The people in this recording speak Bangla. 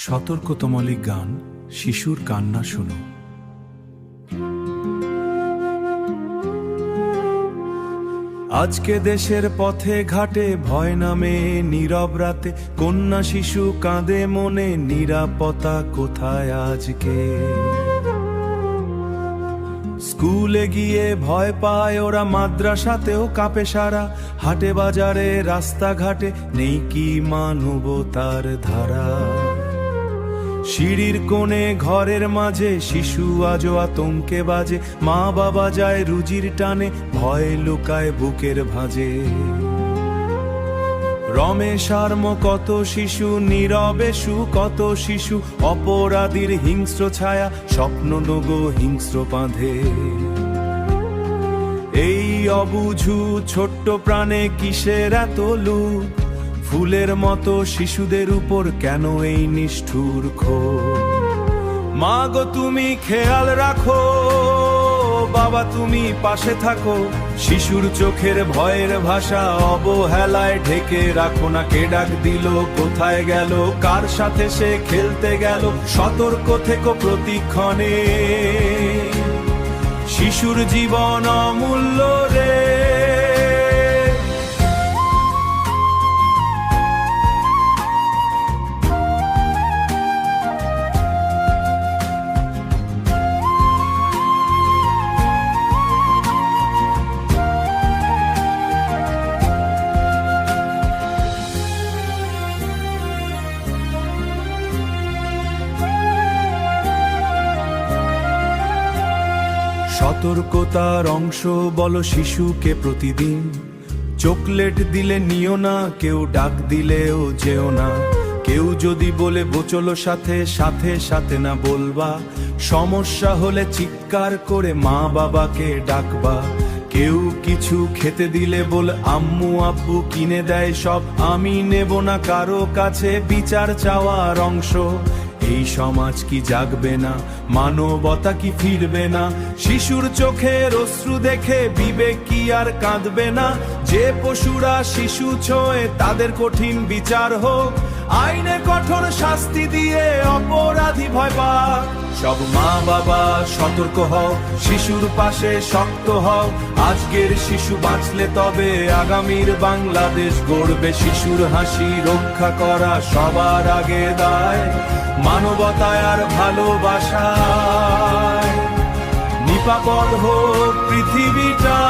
সতর্কতামূলক গান শিশুর কান্না শোনো। আজকে দেশের পথে ঘাটে ভয় নামে নীরব রাতে, কন্যা শিশু কাঁদে মনে, নিরাপত্তা কোথায় আজকে? স্কুলে গিয়ে ভয় পায় ওরা, মাদ্রাসাতেও কাঁপে সারা, হাটে বাজারে রাস্তাঘাটে নেই কি মানবতার ধারা? সিঁড়ির কোণে ঘরের মাঝে শিশু আজও আতঙ্কে বাজে, মা বাবা যায় রুজির টানে, ভয় লুকায় বুকের ভাঁজে। রমেশ আর্ম কত শিশু, নীরবে কত শিশু, অপরাধীর হিংস্র ছায়া, স্বপ্ন নগো হিংস্র বাঁধে। এই অবুঝু ছোট্ট প্রাণে কিসের এত লুক? ফুলের মতো শিশুদের উপর কেন এই নিষ্ঠুর ক্ষোভ? মা গো তুমি খেয়াল রাখো, বাবা তুমি পাশে থাকো, শিশুর চোখের ভয়ের ভাষা অবহেলায় ঢেকে রাখো না। কে ডাক দিল, কোথায় গেল, কার সাথে সে খেলতে গেল? সতর্ক থেকো প্রতিক্ষণে, শিশুর জীবন অমূল্য রে। সতর্কতার অংশ বলো শিশুকে প্রতিদিন, চকলেট দিলে নিও না, কেউ ডাক দিলেও যেও না। কেউ যদি বলে বোচলো সাথে, সাথে সাথে না বলবা, সমস্যা হলে চিৎকার করে মা বাবাকে ডাকবা। কেউ কিছু খেতে দিলে বল আম্মু আব্বু কিনে দেয় সব, আমি নেব না কারো কাছে বিচার চাওয়ার অংশ। এই সমাজ কি জাগবে না, মানবতা কি ফিরবে না? শিশুর চোখের অশ্রু দেখে বিবেক কি আর কাঁদবে না? যে পশুরা শিশু ছোঁয় তাদের কঠিন বিচার হোক, আইনে কঠোর শাস্তি দিয়ে অপরাধী ভয় পাক। সব মা বাবা সতর্ক হও, শিশুর পাশে শক্ত হও। আজকের শিশু বাঁচলে তবে আগামীর বাংলাদেশ গড়বে। শিশুর হাসি রক্ষা করা সবার আগে দায়, মানবতায় আর ভালোবাসায় নিরাপদ হোক পৃথিবীটা।